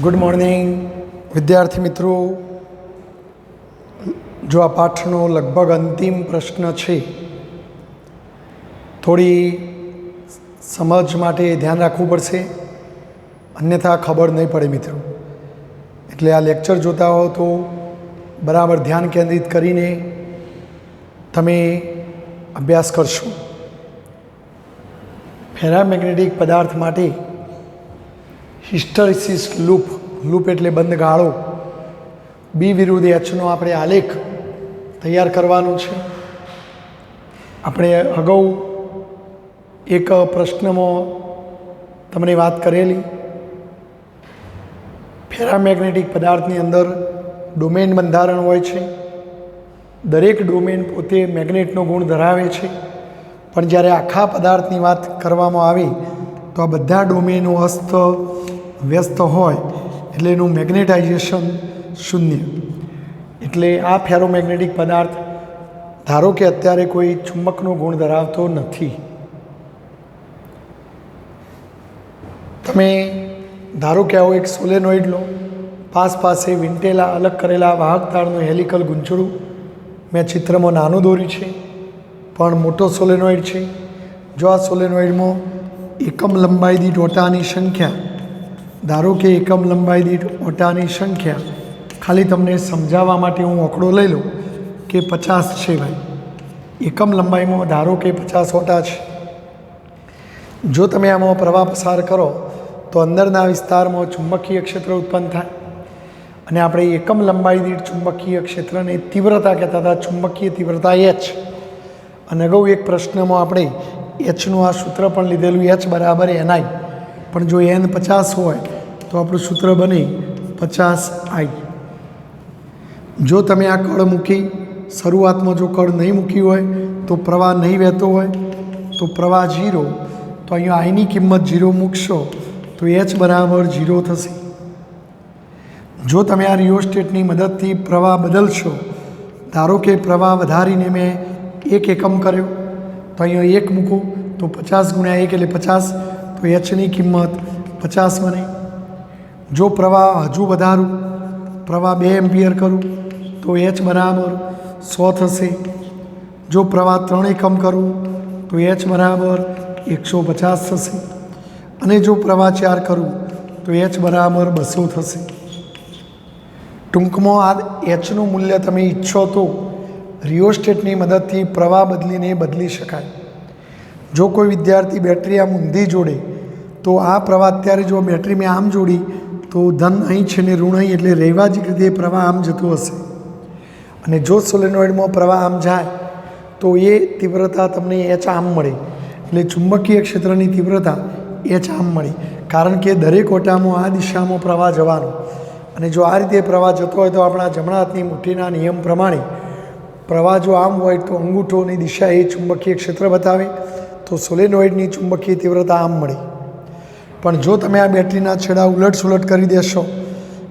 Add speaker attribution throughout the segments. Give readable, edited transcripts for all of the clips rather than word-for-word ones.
Speaker 1: Good morning વિદ્યાર્થી મિત્રો. જો આ પાઠનો લગભગ અંતિમ પ્રશ્ન છે, થોડી સમજ માટે ધ્યાન રાખવું પડશે, અન્યથા ખબર નહીં પડે મિત્રો. એટલે આ લેક્ચર જોતા હો તો બરાબર ધ્યાન કેન્દ્રિત કરીને તમે અભ્યાસ કરશો. ફેરામેગ્નેટિક પદાર્થ માટે હિસ્ટેરેસિસ લૂપ એટલે બંધ ગાળો, બી વિરુદ્ધ એચનો આપણે આલેખ તૈયાર કરવાનો છે. આપણે અગાઉ એક પ્રશ્નમાં તમને વાત કરેલી, ફેરામેગ્નેટિક પદાર્થની અંદર ડોમેન બંધારણ હોય છે. દરેક ડોમેન પોતે મેગ્નેટનો ગુણ ધરાવે છે, પણ જ્યારે આખા પદાર્થની વાત કરવામાં આવે તો આ બધા ડોમેનો અસ્ત વ્યસ્ત હોય એટલે એનું મેગ્નેટાઇઝેશન શૂન્ય. એટલે આ ફેરોમેગ્નેટિક પદાર્થ ધારો કે અત્યારે કોઈ ચુંબકનો ગુણ ધરાવતો નથી. તમે ધારો કે આવો એક સોલેનોઇડ લો, પાસે વીંટેલા અલગ કરેલા વાહક તારનું હેલિકલ ગૂંચળું મેં ચિત્રમાં નાનું દોર્યું છે, પણ મોટો સોલેનોઇડ છે. જો આ સોલેનોઇડમાં એકમ લંબાઈ દીઠ ઓટાની સંખ્યા, ધારો કે એકમ લંબાઈ દીઠ ઓટાની સંખ્યા, ખાલી તમને સમજાવવા માટે હું આંકડો લઈ લઉં કે 50 છે ભાઈ. એકમ લંબાઈમાં ધારો કે 50 ઓટા છે. જો તમે આમાં પ્રવાહ પસાર કરો તો અંદરના વિસ્તારમાં ચુંબકીય ક્ષેત્ર ઉત્પન્ન થાય, અને આપણે એકમ લંબાઈ દીઠ ચુંબકીય ક્ષેત્રની તીવ્રતા કહેતા હતા, ચુંબકીય તીવ્રતા એચ. અને અગાઉ એક પ્રશ્નમાં આપણે એચનું આ સૂત્ર પણ લીધેલું, એચ બરાબર એનઆઈ. પણ જો એન 50 હોય તો આપણું સૂત્ર બને 50I. જો તમે આ કળ મૂકી, શરૂઆતમાં જો કળ નહીં મૂકી હોય તો પ્રવાહ નહીં વહેતો હોય તો પ્રવાહ 0, તો અહીંયા આઈની કિંમત 0 મૂકશો તો એચ બરાબર 0 થશે. જો તમે આ રિયોસ્ટેટની મદદથી પ્રવાહ બદલશો, ધારો કે પ્રવાહ વધારીને મેં 1 એકમ કર્યો તો અહીંયા 1 મૂકો તો 50 × 1 એટલે 50, તો એચની કિંમત 50 બને. જો પ્રવાહ હજુ વધારું, પ્રવાહ 2 એમ્પિયર કરું તો એચ બરાબર 100 થશે. જો પ્રવાહ 3 એકમ કરું તો એચ બરાબર 150 થશે. અને જો પ્રવાહ 4 કરું તો એચ બરાબર 200 થશે. ટૂંકમાં આ એચનું મૂલ્ય તમે ઈચ્છો તો રિયોસ્ટેટની મદદથી પ્રવાહ બદલી શકાય. જો કોઈ વિદ્યાર્થી બેટરી આમ ઊંધી જોડે તો આ પ્રવાહ અત્યારે જો બેટરી મેં આમ જોડી તો ધન અહીં છે ને ઋણ અહીં, એટલે રૈવાજિક રીતે પ્રવાહ આમ જતો હશે. અને જો સોલેનોઇડમાં પ્રવાહ આમ જાય તો એ તીવ્રતા તમને એચ આમ મળે, એટલે ચુંબકીય ક્ષેત્રની તીવ્રતા એચ આમ મળે. કારણ કે દરેક ઓટામાં આ દિશામાં પ્રવાહ જવાનો, અને જો આ રીતે પ્રવાહ જતો હોય તો આપણા જમણા હાથની મુઠ્ઠીના નિયમ પ્રમાણે પ્રવાહ જો આમ હોય તો અંગૂઠોની દિશા એ ચુંબકીય ક્ષેત્ર બતાવે, તો સોલેનોઇડની ચુંબકીય તીવ્રતા આમ મળે. પણ જો તમે આ બેટરીના છેડા ઉલટ સુલટ કરી દેશો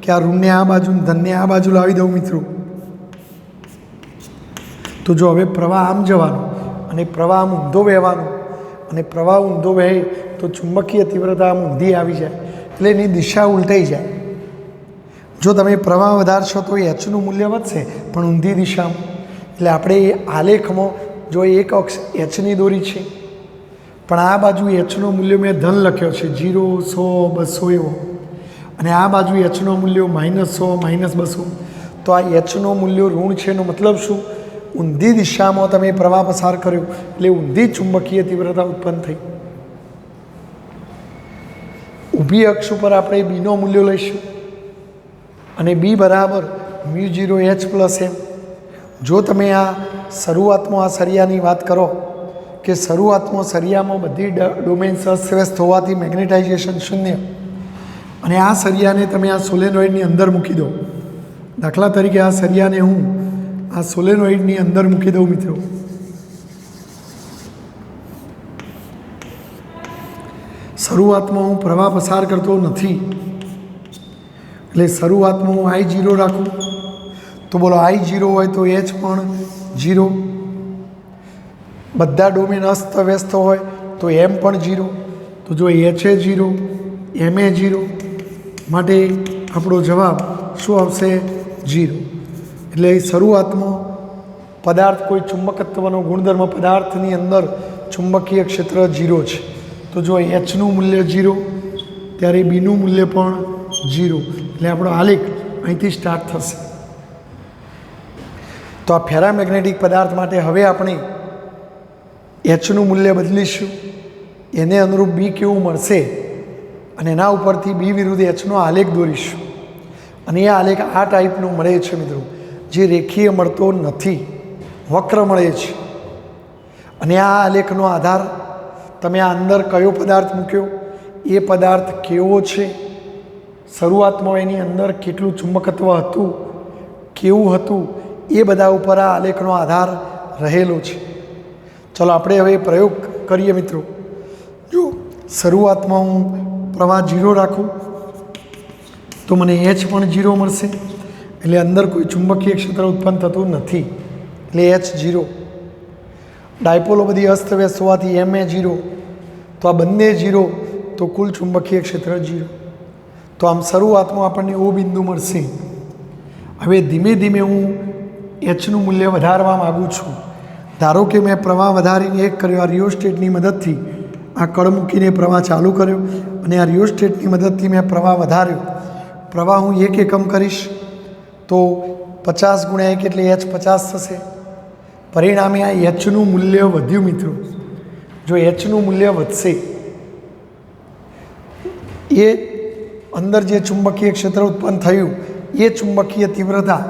Speaker 1: કે આ ઋણને આ બાજુ ધનને આ બાજુ લાવી દઉં મિત્રો, તો જો હવે પ્રવાહ આમ જવાનો અને પ્રવાહ આમ ઊંધો વહેવાનો, અને પ્રવાહ ઊંધો વહે તો ચુંબકીય તીવ્રતા આમ ઊંધી આવી જાય, એટલે એની દિશા ઉલટાઈ જાય. જો તમે પ્રવાહ વધારશો તો એચનું મૂલ્ય વધશે, પણ ઊંધી દિશામાં. એટલે આપણે એ આલેખમાં જો એક અક્ષ એચની દોરી છે, પણ આ બાજુ એચનો મૂલ્ય મેં ધન લખ્યો છે, 0, 100, 200 એવો, અને આ બાજુ એચનો મૂલ્ય -100, -200, તો આ એચનો મૂલ્ય ઋણ છે. એનો મતલબ શું? ઊંધી દિશામાં તમે પ્રવાહ પસાર કર્યો એટલે ઊંધી ચુંબકીય તીવ્રતા ઉત્પન્ન થઈ. ઊભી અક્ષ ઉપર આપણે બીનો મૂલ્ય લઈશું, અને બી બરાબર μ0H+m. જો તમે આ શરૂઆતમાં આ સરિયાની વાત કરો કે શરૂઆતમાં સરિયામાં બધી ડોમેન્સ અસ્તવ્યસ્ત હોવાથી મેગ્નેટાઇઝેશન શૂન્ય, અને આ સરિયાને તમે આ સોલેનોઇડની અંદર મૂકી દો. દાખલા તરીકે આ સરિયાને હું આ સોલેનોઇડની અંદર મૂકી દઉં મિત્રો, શરૂઆતમાં હું પ્રવાહ પસાર કરતો નથી, એટલે શરૂઆતમાં હું I0 રાખું તો બોલો I0 હોય તો H પણ 0. બધા ડોમેન અસ્તવ્યસ્ત હોય તો M પણ 0. તો જો H એ 0, Ma 0 માટે આપણો જવાબ શું આવશે? 0. એટલે શરૂઆતમાં પદાર્થ કોઈ ચુંબકત્વનો ગુણધર્મ પદાર્થની અંદર ચુંબકીય ક્ષેત્ર 0 છે. તો જો Hનું મૂલ્ય 0 ત્યારે Bનું મૂલ્ય પણ 0. એટલે આપણો આલેખ અહીંથી સ્ટાર્ટ થશે. તો આ ફેરામેગ્નેટિક પદાર્થ માટે હવે આપણે Hનું મૂલ્ય બદલીશું, એને અનુરૂપ B કેવું મળશે અને એના ઉપરથી B વિરુદ્ધ Hનો આલેખ દોરીશું. અને એ આલેખ આ ટાઈપનું મળે છે મિત્રો, જે રેખીય મળતો નથી, વક્ર મળે છે. અને આ આલેખનો આધાર તમે આ અંદર કયો પદાર્થ મૂક્યો, એ પદાર્થ કેવો છે, શરૂઆતમાં એની અંદર કેટલું ચુંબકત્વ હતું, કેવું હતું, એ બધા ઉપર આ આલેખનો આધાર રહેલો છે. ચલો આપણે હવે પ્રયોગ કરીએ મિત્રો. જો શરૂઆતમાં હું પ્રવાહ 0 રાખું તો મને H પણ 0 મળશે. એટલે અંદર કોઈ ચુંબકીય ક્ષેત્ર ઉત્પન્ન થતું નથી, એટલે H 0. ડાયપોલો બધી અસ્તવ્યસ્ત હોવાથી Ma 0, તો આ બંને 0, તો કુલ ચુંબકીય ક્ષેત્ર 0. તો આમ શરૂઆતમાં આપણને O બિંદુ મળશે. હવે ધીમે ધીમે હું Hનું મૂલ્ય વધારવા માગું છું. ધારો કે મેં પ્રવાહ વધારીને એક કર્યો, આ રિયોસ્ટેટની મદદથી આ કળ મૂકીને પ્રવાહ ચાલુ કર્યો, અને આ રિયોસ્ટેટની મદદથી મેં પ્રવાહ વધાર્યો. પ્રવાહ હું 1 એકમ કરીશ તો 50 ગુણ્યા 1 એટલે H 50 થશે. પરિણામે આ Hનું મૂલ્ય વધ્યું મિત્રો. જો Hનું મૂલ્ય વધશે, એ અંદર જે ચુંબકીય ક્ષેત્ર ઉત્પન્ન થયું એ ચુંબકીય તીવ્રતા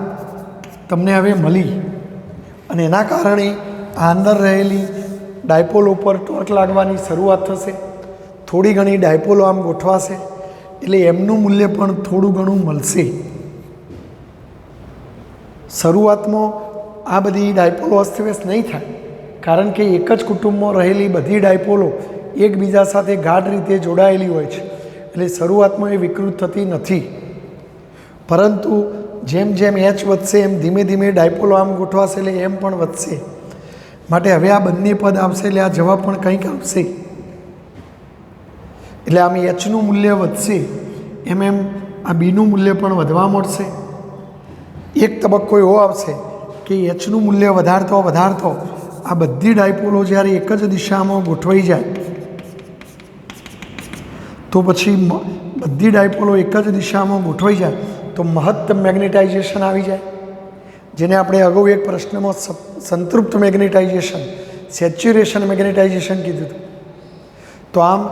Speaker 1: તમને હવે મળી, અને એના કારણે આ અંદર રહેલી ડાયપોલો પર ટોર્ક લાગવાની શરૂઆત થશે. થોડી ઘણી ડાયપોલો આમ ગોઠવાશે, એટલે એમનું મૂલ્ય પણ થોડું ઘણું મળશે. શરૂઆતમાં આ બધી ડાયપોલો અસ્તવ્યસ્ત નહીં થાય, કારણ કે એક જ કુટુંબમાં રહેલી બધી ડાયપોલો એકબીજા સાથે ગાઢ રીતે જોડાયેલી હોય છે. એટલે શરૂઆતમાં એ વિકૃત થતી નથી, પરંતુ જેમ જેમ H વધશે એમ ધીમે ધીમે ડાયપોલો આમ ગોઠવાશે, એટલે એમ પણ વધશે. માટે હવે આ બંને પદ આવશે, એટલે આ જવાબ પણ કંઈક આવશે. એટલે આમ Hનું મૂલ્ય વધશે એમ એમ આ Bનું મૂલ્ય પણ વધવા મળશે. એક તબક્કો એવો આવશે કે Hનું મૂલ્ય વધારતો વધારતો આ બધી ડાયપોલો જ્યારે એક જ દિશામાં ગોઠવાઈ જાય, તો પછી બધી ડાયપોલો એક જ દિશામાં ગોઠવાઈ જાય તો મહત્તમ મેગ્નેટાઇઝેશન આવી જાય, જેને આપણે અગાઉ એક પ્રશ્નમાં સંતૃપ્ત મેગ્નેટાઇઝેશન, સેચ્યુરેશન મેગ્નેટાઇઝેશન કીધું હતું. તો આમ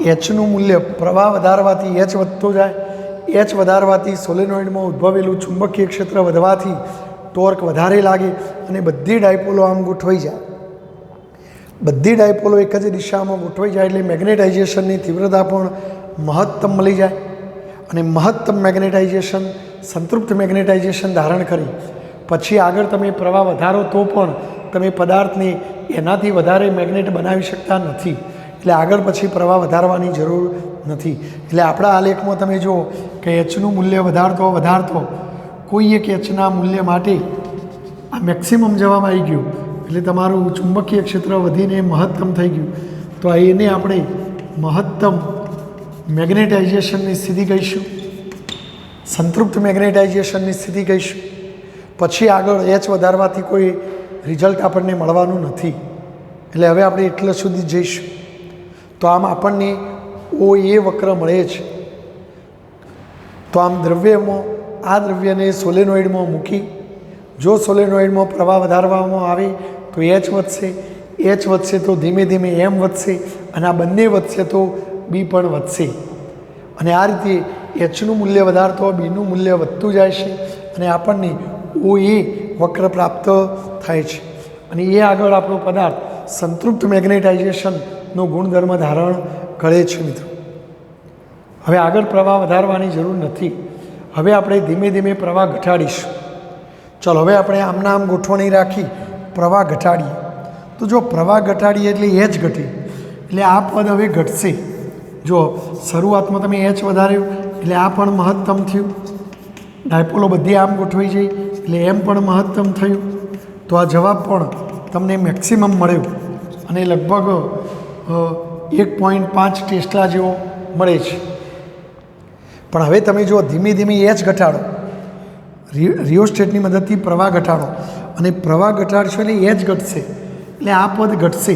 Speaker 1: Hનું મૂલ્ય પ્રવાહ વધારવાથી H વધતો જાય, H વધારવાથી સોલેનોઇડમાં ઉદ્ભવેલું ચુંબકીય ક્ષેત્ર વધવાથી ટોર્ક વધારે લાગે, અને બધી ડાયપોલો આમ ગોઠવાઈ જાય. બધી ડાયપોલો એક જ દિશામાં ગોઠવાઈ જાય એટલે મેગ્નેટાઇઝેશનની તીવ્રતા પણ મહત્તમ મળી જાય. અને મહત્તમ મેગ્નેટાઇઝેશન, સંતૃપ્ત મેગ્નેટાઇઝેશન ધારણ કરી પછી આગળ તમે પ્રવાહ વધારો તો પણ તમે પદાર્થને એનાથી વધારે મેગ્નેટ બનાવી શકતા નથી. એટલે આગળ પછી પ્રવાહ વધારવાની જરૂર નથી. એટલે આપણા આલેખમાં તમે જુઓ કે Hનું મૂલ્ય વધારતો વધારતો કોઈ એક Hના મૂલ્ય માટે આ મેક્સિમમ જવાબ આવી ગયો, એટલે તમારું ચુંબકીય ક્ષેત્ર વધીને મહત્તમ થઈ ગયું. તો એને આપણે મહત્તમ મેગ્નેટાઇઝેશનની સ્થિતિ કહીશું, સંતૃપ્ત મેગ્નેટાઇઝેશનની સ્થિતિ કહીશું. પછી આગળ H વધારવાથી કોઈ રિઝલ્ટ આપણને મળવાનું નથી. એટલે હવે આપણે એટલા સુધી જઈશું. તો આમ આપણને OA વક્ર મળે છે. તો આમ દ્રવ્યમાં આ દ્રવ્યને સોલેનોઇડમાં મૂકી જો સોલેનોઇડમાં પ્રવાહ વધારવામાં આવે તો H વધશે, H વધશે તો ધીમે ધીમે M વધશે, અને આ બંને વધશે તો B પણ વધશે. અને આ રીતે Hનું મૂલ્ય વધારતો Bનું મૂલ્ય વધતું જાય છે, અને આપણને OA વક્ર પ્રાપ્ત થાય છે. અને એ આગળ આપણો પદાર્થ સંતૃપ્ત મેગ્નેટાઇઝેશનનો ગુણધર્મ ધારણ કરે છે મિત્રો. હવે આગળ પ્રવાહ વધારવાની જરૂર નથી. હવે આપણે ધીમે ધીમે પ્રવાહ ઘટાડીશું. ચલો હવે આપણે આમના આમ ગોઠવણી રાખી પ્રવાહ ઘટાડીએ. તો જો પ્રવાહ ઘટાડીએ એટલે H ઘટે, એટલે આ પદ હવે ઘટશે. જો શરૂઆતમાં તમે H વધાર્યું એટલે આ પણ મહત્તમ થયું, ડાયપોલો બધી આમ ગોઠવાઈ જઈ એટલે એમ પણ મહત્તમ થયું. તો આ જવાબ પણ તમને મેક્સિમમ મળ્યો, અને લગભગ 1.5 ટેસ્લા જેવો મળે છે. પણ હવે તમે જો ધીમે ધીમે એચ ઘટાડો, રિયોસ્ટેટની મદદથી પ્રવાહ ઘટાડો અને પ્રવાહ ઘટાડશો એટલે એચ ઘટશે, એટલે આ પદ ઘટશે.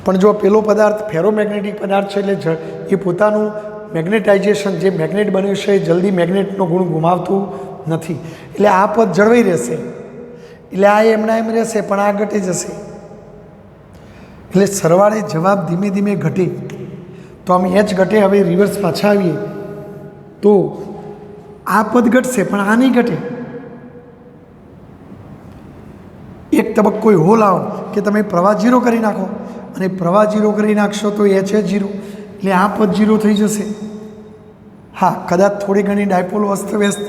Speaker 1: પણ જો પેલો પદાર્થ ફેરોમેગ્નેટિક પદાર્થ છે એટલે એ પોતાનું મેગ્નેટાઇઝેશન, જે મેગ્નેટ બન્યું છે એ જલ્દી મેગ્નેટનો ગુણ ગુમાવતું નથી, એટલે આ પદ જળવાઈ રહેશે. એટલે આ એમના એમ રહેશે પણ આ ઘટી જશે. એટલે સરવાળે જવાબ ધીમે ધીમે ઘટે. તો આમ એચ ઘટે. હવે રિવર્સ પાછા આવીએ તો આ પદ ઘટશે પણ આ નહીં ઘટે. એક તબક્કો એવો લાવો કે તમે પ્રવાહ જીરો કરી નાખો, અને પ્રવાહ જીરો કરી નાખશો તો એચ એ જીરો, એટલે આ પદ જીરો થઈ જશે. હા, કદાચ થોડી ઘણી ડાયપોલ અસ્તવ્યસ્ત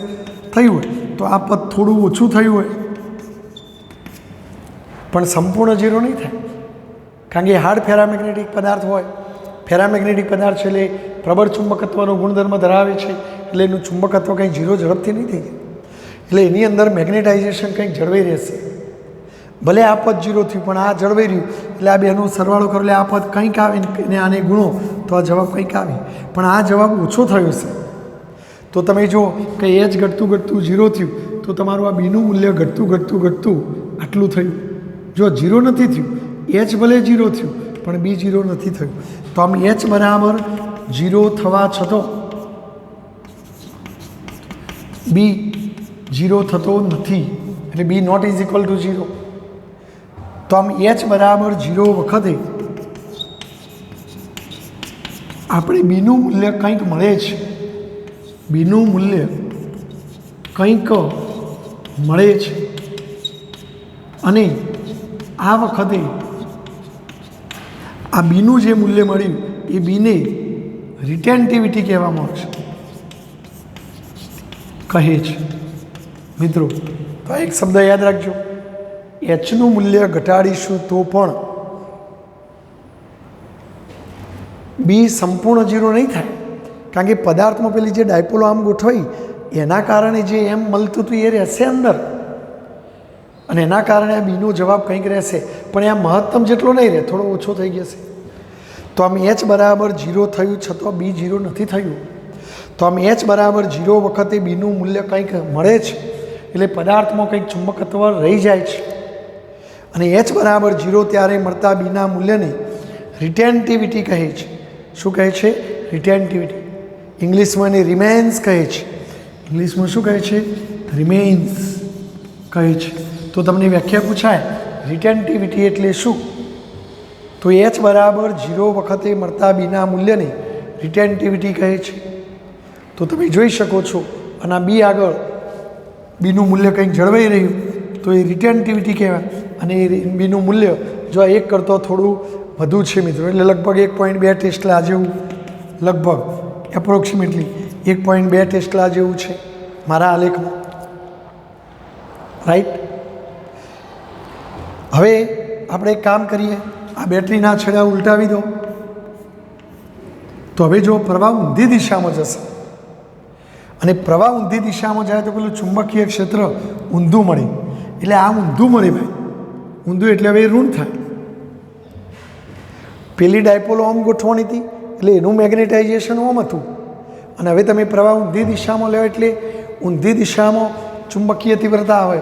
Speaker 1: થયું હોય તો આ પદ થોડું ઓછું થયું હોય, પણ સંપૂર્ણ જીરો નહીં થાય, કારણ કે હાર્ડ ફેરામેગ્નેટિક પદાર્થ હોય. ફેરામેગ્નેટિક પદાર્થ છે એટલે પ્રબળ ચુંબકત્વનો ગુણધર્મ ધરાવે છે, એટલે એનું ચુંબકત્વ કંઈ જીરો ઝડપથી નહીં થઈ જાય. એટલે એની અંદર મેગ્નેટાઇઝેશન કંઈક જળવાઈ રહેશે. ભલે આ પદ જીરો થયું પણ આ જળવાઈ રહ્યું, એટલે આ બેનો સરવાળો કરો એટલે આ પદ કંઈક આવે ને આને ગુણો તો આ જવાબ કંઈક આવે. પણ આ જવાબ ઓછો થયો છે. તો તમે જો કે એચ ઘટતું ઘટતું જીરો થયું તો તમારું આ બીનું મૂલ્ય ઘટતું ઘટતું ઘટતું આટલું થયું. જો જીરો નથી થયું, એચ ભલે જીરો થયું પણ બી જીરો નથી થયું. તો આમ એચ બરાબર જીરો થવા છતાં બી જીરો થતો નથી, એટલે B not is equal to zero. તો આમ એચ બરાબર જીરો વખતે આપણે બીનું મૂલ્ય કંઈક મળે છે, બીનું મૂલ્ય કંઈક મળે છે. અને આ વખતે આ બીનું જે મૂલ્ય મળ્યું એ બીને રિટેન્ટિવિટી કહેવામાં આવશે, કહે છે. મિત્રો, તો એક શબ્દ યાદ રાખજો, એચનું મૂલ્ય ઘટાડીશું તો પણ બી સંપૂર્ણ જીરો નહીં થાય, કારણ કે પદાર્થમાં પેલી જે ડાયપોલો આમ ગોઠવાઈ એના કારણે જે એમ મળતું હતું એ રહેશે અંદર, અને એના કારણે આ બીનો જવાબ કંઈક રહેશે, પણ આ મહત્તમ જેટલો નહીં રહે, થોડો ઓછો થઈ જશે. તો આમ એચ બરાબર જીરો થયું છતાં બી જીરો નથી થયું. તો આમ એચ બરાબર જીરો વખતે બીનું મૂલ્ય કંઈક મળે છે, એટલે પદાર્થમાં કંઈક ચુંબકત્વ રહી જાય છે. અને એચ બરાબર જીરો ત્યારે મળતા બીના મૂલ્યને રિટેન્ટિવિટી કહે છે. શું કહે છે? રિટેન્ટિવિટી. ઇંગ્લિશમાં એને રિમેન્સ કહે છે. ઇંગ્લિશમાં શું કહે છે? રિમેન્સ કહે છે. તો તમને વ્યાખ્યા પૂછાય રિટેન્ટિવિટી એટલે શું? તો એચ બરાબર જીરો વખતે મળતા બીના મૂલ્યને રિટેન્ટિવિટી કહે છે. તો તમે જોઈ શકો છો, અને આ બી આગળ બીનું મૂલ્ય કંઈક જળવાઈ રહ્યું તો એ રિટેન્ટિવિટી કહેવાય. અને એ બીનું મૂલ્ય જો આ એક કરતાં થોડું વધુ છે મિત્રો, એટલે લગભગ 1.2 ટેસ્લા જેવું, લગભગ એપ્રોક્સિમેટલી 1.2 ટેસ્લા જેવું છે મારા આલેખમાં, રાઈટ. હવે આપણે એક કામ કરીએ, આ બેટરીના છેડા ઉલટાવી દો. તો હવે જો પ્રવાહ ઊંધી દિશામાં જશે, અને પ્રવાહ ઊંધી દિશામાં જાય તો પેલું ચુંબકીય ક્ષેત્ર ઊંધું મળે, એટલે આ ઊંધું મળે ભાઈ. ઊંધું એટલે હવે ઋણ થાય. પેલી ડાયપોલો આમ ગોઠવણી હતી એટલે એનું મેગ્નેટાઇઝેશન ઓમ હતું, અને હવે તમે પ્રવાહ ઊંધી દિશામાં લો એટલે ઊંધી દિશામાં ચુંબકીય તીવ્રતા આવે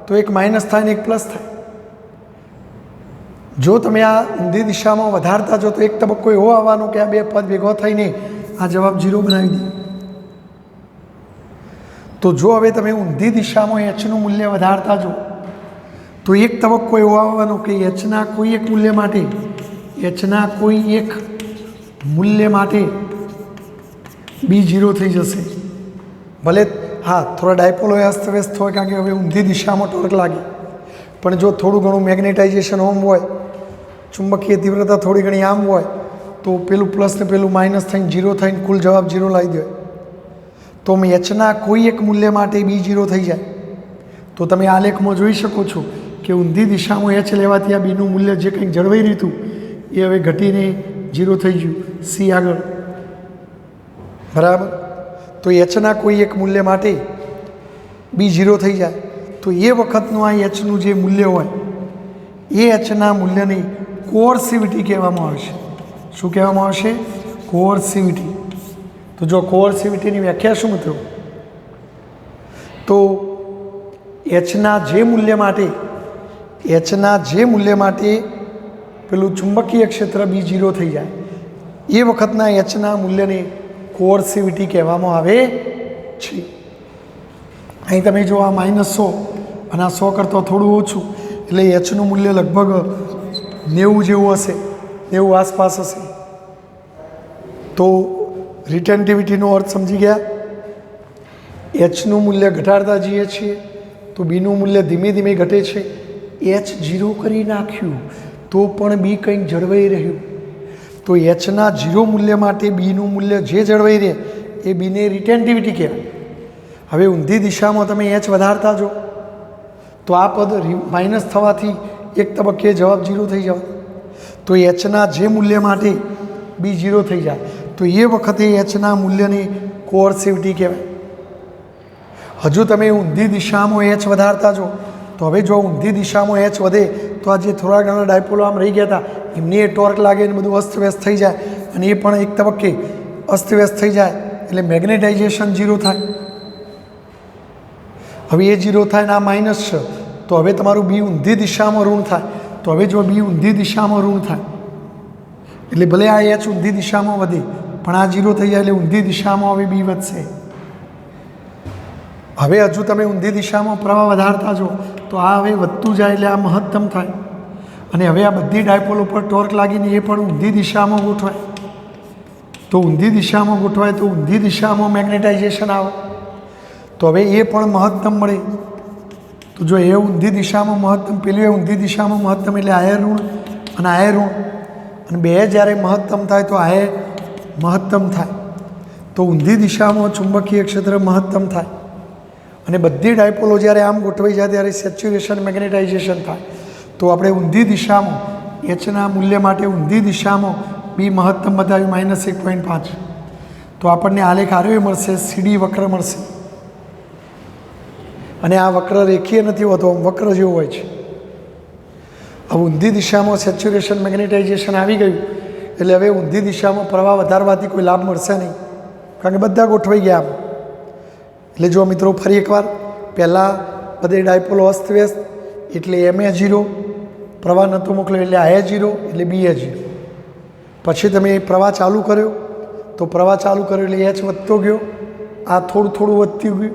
Speaker 1: તો એક માઇનસ થાય ને એક પ્લસ થાય. જો તમે આ ઊંધી દિશામાં વધારતા જો તો એક તબક્કો એવો આવવાનો કે આ બે પદ ભેગો થઈને આ જવાબ જીરો બનાવી દે. તો જો હવે તમે ઊંધી દિશામાં એચનું મૂલ્ય વધારતા જો તો એક તબક્કો એવો આવવાનો કે એચના કોઈ એક મૂલ્ય માટે બી જીરો થઈ જશે. ભલે હા, થોડા ડાયપોલો અસ્તવ્યસ્ત હોય કારણ કે હવે ઊંધી દિશામાં ટોર્ક લાગે, પણ જો થોડું ઘણું મેગ્નેટાઇઝેશન ઓમ હોય, ચુંબકીય તીવ્રતા થોડી ઘણી આમ હોય તો પેલું પ્લસ ને પેલું માઇનસ થઈને જીરો થઈને કુલ જવાબ જીરો લાવી દે. તો એચના કોઈ એક મૂલ્ય માટે બી જીરો થઈ જાય. તો તમે આ લેખમાં જોઈ શકો છો કે ઊંધી દિશામાં એચ લેવાથી આ બીનું મૂલ્ય જે કંઈક જળવાઈ રહ્યું હતું એ હવે ઘટીને જીરો થઈ ગયું સી આગળ, બરાબર. તો એચના કોઈ એક મૂલ્ય માટે બી જીરો થઈ જાય તો એ વખતનું આ એચનું જે મૂલ્ય હોય એ એચના મૂલ્યની કોર્સિવિટી કહેવામાં આવશે. શું કહેવામાં આવશે? કોર્સિવિટી. તો જો કોઅર્સિવિટીની વ્યાખ્યા શું મિત્રો? તો એચના જે મૂલ્ય માટે પેલું ચુંબકીય ક્ષેત્ર બી 0 થઈ જાય એ વખતના એચના મૂલ્યને કોઅર્સિવિટી કહેવામાં આવે છે. અહીં તમે જો આ -100 અને આ 100 કરતાં થોડું ઓછું એટલે એચનું મૂલ્ય લગભગ 90 જેવું હશે, 90 આસપાસ હશે. તો રિટેન્ટિવિટીનો અર્થ સમજી ગયા? એચનું મૂલ્ય ઘટાડતા જઈએ છીએ તો બીનું મૂલ્ય ધીમે ધીમે ઘટે છે. એચ 0 કરી નાખ્યું તો પણ બી કંઈક જળવાઈ રહ્યું. તો એચના 0 મૂલ્ય માટે બીનું મૂલ્ય જે જળવાઈ રહે એ બીને રિટેન્ટિવિટી કહેવાય. હવે ઊંધી દિશામાં તમે એચ વધારતા જો તો આ પદ માઇનસ થવાથી એક તબક્કે જવાબ 0 થઈ જાય. તો એચના જે મૂલ્ય માટે બી 0 થઈ જાય તો એ વખતે એચના મૂલ્યને કોઅર્સિવિટી કહેવાય. હજુ તમે ઊંધી દિશામાં એચ વધારતા જો તો હવે જો ઊંધી દિશામાં એચ વધે તો આ જે થોડા ઘણા ડાયપોલો આમ રહી ગયા હતા એમને એ ટોર્ક લાગે ને બધું અસ્તવ્યસ્ત થઈ જાય અને એ પણ એક તબક્કે અસ્તવ્યસ્ત થઈ જાય એટલે મેગ્નેટાઇઝેશન 0 થાય. હવે એ 0 થાય ને આ માઇનસ છે તો હવે તમારું બી ઊંધી દિશામાં ઋણ થાય. તો હવે જો બી ઊંધી દિશામાં ઋણ થાય એટલે ભલે આ એચ ઊંધી દિશામાં વધે પણ આ 0 થઈ જાય એટલે ઊંધી દિશામાં હવે બી વધશે. હવે હજુ તમે ઊંધી દિશામાં પ્રવાહ વધારતા જો તો આ હવે વધતું જાય એટલે આ મહત્તમ થાય અને હવે આ બધી ડાયપોલ ઉપર ટોર્ક લાગીને એ પણ ઊંધી દિશામાં ગોઠવાય. તો ઊંધી દિશામાં ગોઠવાય તો ઊંધી દિશામાં મેગ્નેટાઇઝેશન આવે તો હવે એ પણ મહત્તમ મળે. તો જો એ ઊંધી દિશામાં મહત્તમ, પેલું એ ઊંધી દિશામાં મહત્તમ એટલે આ ઋણ અને આ ઋણ અને બે જ્યારે મહત્તમ થાય તો આ મહત્તમ થાય. તો ઊંધી દિશામાં ચુંબકીય ક્ષેત્ર મહત્તમ થાય અને બધી ડાયપોલો જ્યારે આમ ગોઠવાઈ જાય ત્યારે સેચ્યુરેશન મેગ્નેટાઇઝેશન થાય. તો આપણે ઊંધી દિશામાં એચના મૂલ્ય માટે ઊંધી દિશામાં બી મહત્તમ બતાવ્યું -1.5. તો આપણને આલેખ આર્યો મળશે, સીડી વક્ર મળશે અને આ વક્ર રેખીય નથી હોતો, વક્ર જેવો હોય છે. હવે ઊંધી દિશામાં સેચ્યુરેશન મેગ્નેટાઇઝેશન આવી ગયું એટલે હવે ઊંધી દિશામાં પ્રવાહ વધારવાથી કોઈ લાભ મળશે નહીં કારણ કે બધા ગોઠવાઈ ગયા આમ. એટલે જો મિત્રો ફરી એકવાર, પહેલાં બધે ડાયપોલો અસ્તવ્યસ્ત એટલે એમ એ 0, પ્રવાહ નહોતો મોકલ્યો એટલે આ એ 0 એટલે બી એ 0. પછી તમે પ્રવાહ ચાલુ કર્યો તો પ્રવાહ ચાલુ કર્યો એટલે એચ વધતો ગયો, આ થોડું થોડું વધતું ગયું.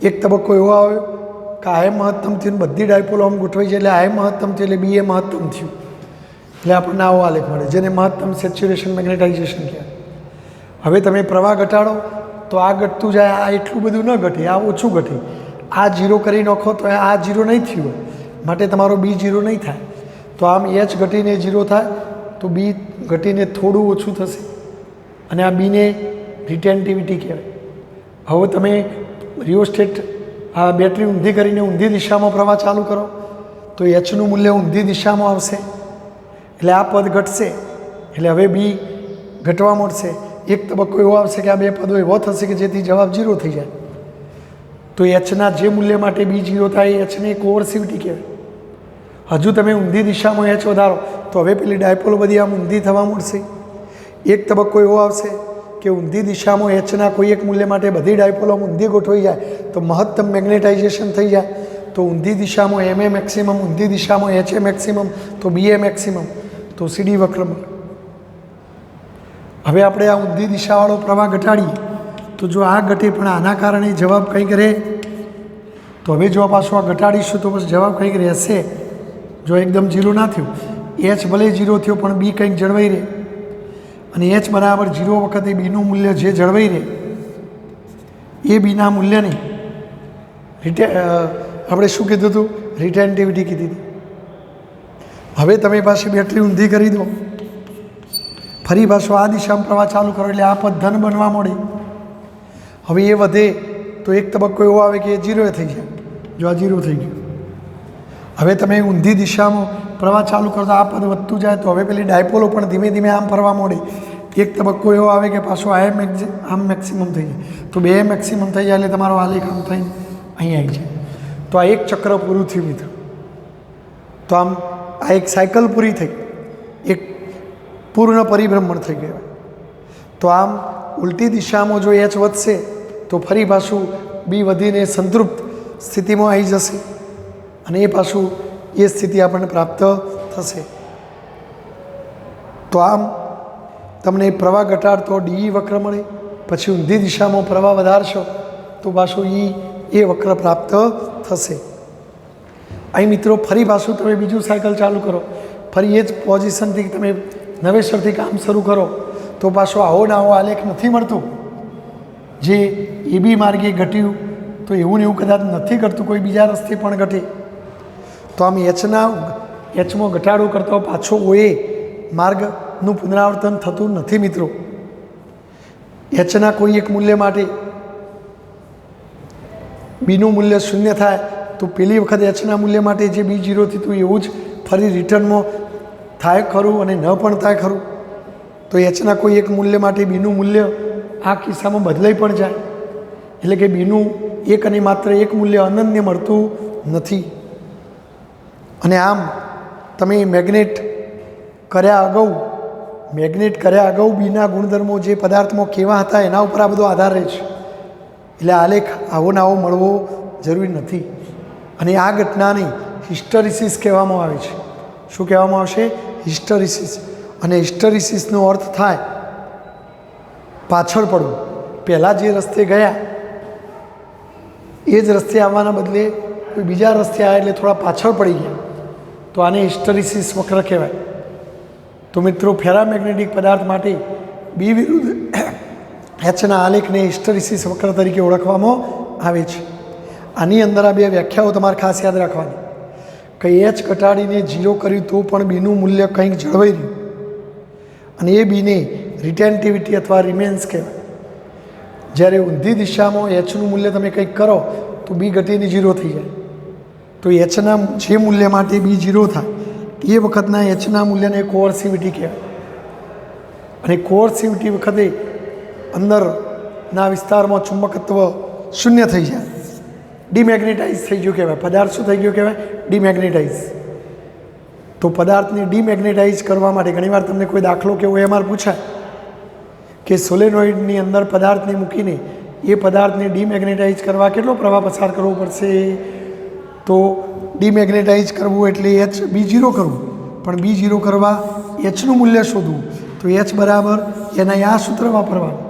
Speaker 1: એક તબક્કો એવો આવ્યો કે આ મહત્તમ થયું, બધી ડાયપોલો આમ ગોઠવાઈ છે એટલે આ મહત્તમ થયું એટલે બી એ મહત્તમ થયું એટલે આપણને આવો આલેખ મળે જેને મહત્તમ સેચ્યુરેશન મેગ્નેટાઇઝેશન કહેવાય. હવે તમે પ્રવાહ ઘટાડો તો આ ઘટતું જાય, આ એટલું બધું ન ઘટે, આ ઓછું ઘટે. આ 0 કરી નાખો તો આ 0 નહીં થયું હોય માટે તમારો બી 0 નહીં થાય. તો આમ એચ ઘટીને 0 થાય તો બી ઘટીને થોડું ઓછું થશે અને આ બીને રિટેન્ટિવિટી કહેવાય. હવે તમે રિયોસ્ટેટ આ બેટરી ઊંધી કરીને ઊંધી દિશામાં પ્રવાહ ચાલુ કરો તો એચનું મૂલ્ય ઊંધી દિશામાં આવશે એટલે આ પદ ઘટશે એટલે હવે બી ઘટવા મળશે. એક તબક્કો એવો આવશે કે આ બે પદો એવો થશે કે જેથી જવાબ 0 થઈ જાય. તો એચના જે મૂલ્ય માટે બી 0 થાય એચને કોઅર્સિવિટી કહેવાય. હજુ તમે ઊંધી દિશામાં એચ વધારો તો હવે પેલી ડાયપોલ બધી આમ ઊંધી થવા મળશે. એક તબક્કો એવો આવશે કે ઊંધી દિશામાં એચના કોઈ એક મૂલ્ય માટે બધી ડાયપોલો ઊંધી ગોઠવાઈ જાય તો મહત્તમ મેગ્નેટાઇઝેશન થઈ જાય. તો ઊંધી દિશામાં એમ એ મેક્સિમમ, ઊંધી દિશામાં એચ એ મેક્સિમમ, તો બી એ મેક્સિમમ, તો સીડી વક્ર મળે. હવે આપણે આ ઊંધી દિશાવાળો પ્રવાહ ઘટાડીએ તો જો આ ઘટે પણ આના કારણે જવાબ કંઈક રહે. તો હવે જો પાછું આ ઘટાડીશું તો પછી જવાબ કંઈક રહેશે. જો એકદમ 0 ના થયું, એચ ભલે 0 થયો પણ બી કંઈક જળવાઈ રહે અને એચ બરાબર 0 વખતે બીનું મૂલ્ય જે જળવાઈ રહે એ બીના મૂલ્યને આપણે શું કીધું હતું? રિટેન્ટિવિટી કીધી હતી. હવે તમે પાછી બેટરી ઊંધી કરી દો, ફરી પાછું આ દિશામાં પ્રવાહ ચાલુ કરો એટલે આ પદ ધન બનવા મળે. હવે એ વધે તો એક તબક્કો એવો આવે કે એ 0 થઈ જાય. જો આ 0 થઈ ગયું. હવે તમે ઊંધી દિશામાં પ્રવાહ ચાલુ કરો તો આ પદ વધતું જાય તો હવે પેલી ડાયપોલો પણ ધીમે ધીમે આમ ફરવા મળે. એક તબક્કો એવો આવે કે પાછો આમ મેક્સિમમ થઈ જાય તો બે મેક્સિમમ થઈ જાય એટલે તમારો આલેખ આમ થઈને અહીં આવી જાય. તો આ એક ચક્ર પૂરું થયું મિત્રો. તો આમ આ એક સાયકલ પૂરી થઈ, એક પૂર્ણ પરિભ્રમણ થઈ ગયું. તો આમ ઉલટી દિશામાં જો એચ વધશે તો ફરી પાછું બી વધીને સંતૃપ્ત સ્થિતિમાં આવી જશે અને એ પાછું એ સ્થિતિ આપણને પ્રાપ્ત થશે. તો આમ તમને પ્રવાહ ઘટાડતો ડીઈ વક્ર મળે, પછી ઊંધી દિશામાં પ્રવાહ વધારશો તો પાછું એ વક્ર પ્રાપ્ત થશે. અહીં મિત્રો ફરી પાછું તમે બીજું સાયકલ ચાલુ કરો, ફરી એ જ પોઝિશનથી તમે નવેસરથી કામ શરૂ કરો તો પાછો આવો ને આવો આલેખ નથી મળતું. જે એ બી માર્ગે ઘટ્યું તો એવું ને એવું કદાચ નથી કરતું, કોઈ બીજા રસ્તે પણ ઘટે. તો આમ એચમાં ઘટાડો કરતો પાછો ઓએ માર્ગનું પુનરાવર્તન થતું નથી મિત્રો. એચના કોઈ એક મૂલ્ય માટે બીનું મૂલ્ય 0 થાય તો પેલી વખત એચના મૂલ્ય માટે જે બી 0 થયું એવું જ ફરી રિટર્નમાં થાય ખરું અને ન પણ થાય ખરું. તો એચના કોઈ એક મૂલ્ય માટે બીનું મૂલ્ય આ કિસ્સામાં બદલાઈ પણ જાય, એટલે કે બીનું એક અને માત્ર એક મૂલ્ય અનન્ય મળતું નથી. અને આમ તમે મેગ્નેટ કર્યા અગાઉ બીના ગુણધર્મો જે પદાર્થમાં કેવા હતા એના ઉપર આ બધો આધાર રહે છે. એટલે આલેખ આવો ને આવો મળવો જરૂરી નથી. અને આ ઘટનાને હિસ્ટરીસિસ કહેવામાં આવે છે. શું કહેવામાં આવશે? હિસ્ટરીસિસ. અને હિસ્ટરીસિસનો અર્થ થાય પાછળ પડવું. પહેલાં જે રસ્તે ગયા એ જ રસ્તે આવવાના બદલે કોઈ બીજા રસ્તે આવ્યા એટલે થોડા પાછળ પડી ગયા, તો આને હિસ્ટરીસિસ વક્ર કહેવાય. તો મિત્રો ફેરામેગ્નેટિક પદાર્થ માટે બી વિરુદ્ધ એચના આલેખને હિસ્ટરીસિસ વક્ર તરીકે ઓળખવામાં આવે છે. આની અંદર આ બે વ્યાખ્યાઓ તમારે ખાસ યાદ રાખવાની. કંઈ એચ ઘટાડીને 0 કર્યું તો પણ બીનું મૂલ્ય કંઈક જળવાઈ રહ્યું, અને એ બીને રિટેન્ટિવિટી અથવા રિમેન્સ કહેવાય. જ્યારે ઊંધી દિશામાં એચનું મૂલ્ય તમે કંઈક કરો તો બી ઘટીને 0 થઈ જાય. તો એચના જે મૂલ્ય માટે બી 0 થાય એ વખતના એચના મૂલ્યને કોઅર્સિવિટી કહેવાય. અને કોઅર્સિવિટી વખતે અંદરના વિસ્તારમાં ચુંબકત્વ 0 થઈ જાય, ડિમેગ્નેટાઇઝ થઈ ગયું કહેવાય. પદાર્થ શું થઈ ગયો કહેવાય? ડિમેગ્નેટાઇઝ. તો પદાર્થને ડિમેગ્નેટાઇઝ કરવા માટે ઘણીવાર તમને કોઈ દાખલો કે OMR પૂછાય કે સોલેનોઇડની અંદર પદાર્થને મૂકીને એ પદાર્થને ડિમેગ્નેટાઇઝ કરવા કેટલો પ્રવાહ પસાર કરવો પડશે? તો ડિમેગ્નેટાઇઝ કરવું એટલે એચ બી 0 કરવું, પણ બી 0 કરવા એચનું મૂલ્ય શોધવું. તો એચ બરાબર એના આ સૂત્ર વાપરવાનું,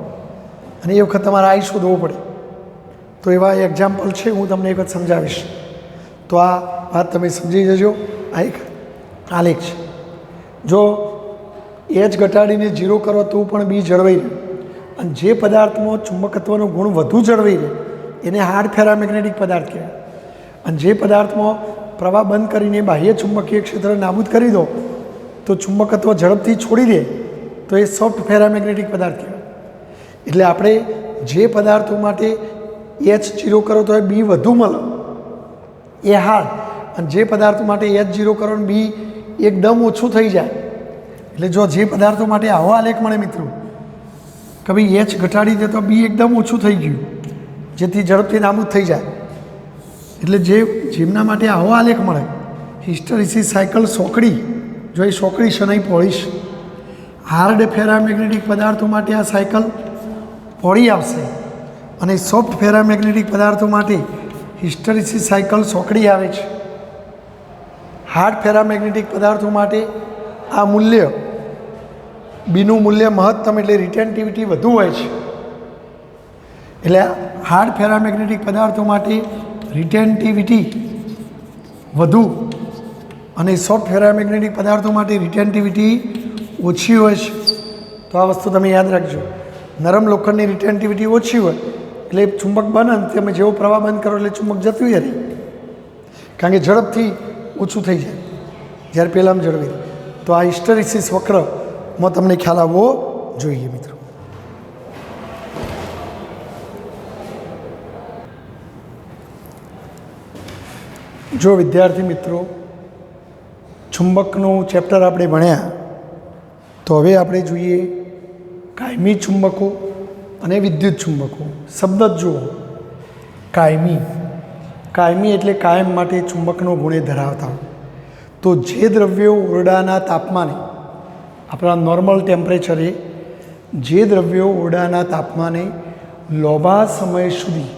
Speaker 1: અને એ વખત તમારે આઈ શોધવો પડે. તો એવા એક્ઝામ્પલ છે, હું તમને એક વખત સમજાવીશ. તો આ વાત તમે સમજી જજો. આ એક આલેખ છે. જો એચ ઘટાડીને 0 કરો તો પણ બી જળવાઈ રહે, અને જે પદાર્થમાં ચુંબકત્વનો ગુણ વધુ જળવાઈ રહે એને હાર્ડ ફેરામેગ્નેટિક પદાર્થ કહેવાય. અને જે પદાર્થમાં પ્રવાહ બંધ કરીને બાહ્ય ચુંબકીય ક્ષેત્ર નાબૂદ કરી દો તો ચુંબકત્વ ઝડપથી છોડી દે તો એ સોફ્ટ ફેરામેગ્નેટિક પદાર્થ કહેવાય. એટલે આપણે જે પદાર્થો માટે એચ 0 કરો તો એ બી વધુ મળે એ હાર્ડ, અને જે પદાર્થો માટે એચ 0 કરો ને બી એકદમ ઓછું થઈ જાય. એટલે જો જે પદાર્થો માટે આવો આલેખ મળે મિત્રો કે ભાઈ એચ ઘટાડી દે તો બી એકદમ ઓછું થઈ ગયું જેથી ઝડપથી નાબૂદ થઈ જાય, એટલે જેમના માટે આવો આલેખ મળે હિસ્ટરીસિસ સાયકલ સોકડી, જો એ સોકડી શનાઈ પોળીશ. હાર્ડ ફેરામેગ્નેટિક પદાર્થો માટે આ સાયકલ પોળી આવશે, અને સોફ્ટ ફેરામેગ્નેટિક પદાર્થો માટે હિસ્ટરીસિસ સાયકલ સોકડી આવે છે. હાર્ડ ફેરામેગ્નેટિક પદાર્થો માટે આ મૂલ્ય બીનું મૂલ્ય મહત્તમ એટલે રિટેન્ટિવિટી વધુ હોય છે. એટલે હાર્ડ ફેરામેગ્નેટિક પદાર્થો માટે રિટેન્ટિવિટી વધુ અને સોફ્ટ ફેરામેગ્નેટિક પદાર્થો માટે રિટેન્ટિવિટી ઓછી હોય છે. તો આ વસ્તુ તમે યાદ રાખજો. નરમ લોખંડની રિટેન્ટિવિટી ઓછી હોય એટલે ચુંબક બને, તમે જેવો પ્રવાહ બંધ કરો એટલે ચુંબક જતું રહે, કારણ કે ઝડપથી ઓછું થઈ જાય જ્યારે પહેલાંમાં જળવાઈ. તો આ હિસ્ટરીસિસ વક્રમાં તમને ખ્યાલ આવવો જોઈએ મિત્રો. જો વિદ્યાર્થી મિત્રો ચુંબકનું ચેપ્ટર આપણે ભણ્યા, તો હવે આપણે જોઈએ કાયમી ચુંબકો અને વિદ્યુત ચુંબકો. શબ્દ જ જુઓ, કાયમી એટલે કાયમ માટે ચુંબકનો ગુણ ધરાવતા. તો જે દ્રવ્યો ઓરડાના તાપમાને આપણા નોર્મલ ટેમ્પરેચરે જે દ્રવ્યો ઓરડાના તાપમાને લાંબા સમય સુધી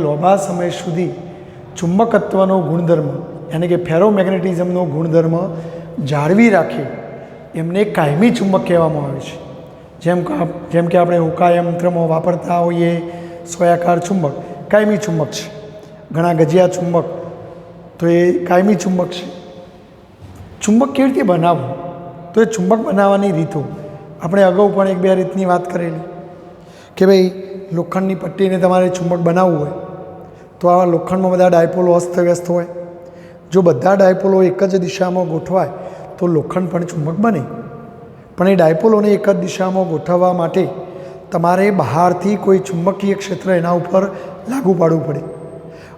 Speaker 1: લાંબા સમય સુધી ચુંબકત્વનો ગુણધર્મ યાની કે ફેરોમેગ્નેટિઝમનો ગુણધર્મ જાળવી રાખે એમને કાયમી ચુંબક કહેવામાં આવે છે. જેમ કે આપણે હોકાયંત્રમાં વાપરતા હોઈએ સોયાકાર ચુંબક કાયમી ચુંબક છે. ઘણા ગજિયા ચુંબક તો એ કાયમી ચુંબક છે. ચુંબક કેવી રીતે બનાવવું? તો એ ચુંબક બનાવવાની રીતો આપણે અગાઉ પણ એક બે રીતની વાત કરેલી કે ભાઈ લોખંડની પટ્ટીને તમારે ચુંબક બનાવવું હોય તો આવા લોખંડમાં બધા ડાયપોલો અસ્તવ્યસ્ત હોય. જો બધા ડાયપોલો એક જ દિશામાં ગોઠવાય તો લોખંડ પણ ચુંબક બને. પણ એ ડાયપોલોને એક જ દિશામાં ગોઠવવા માટે તમારે બહારથી કોઈ ચુંબકીય ક્ષેત્ર એના ઉપર લાગુ પાડવું પડે.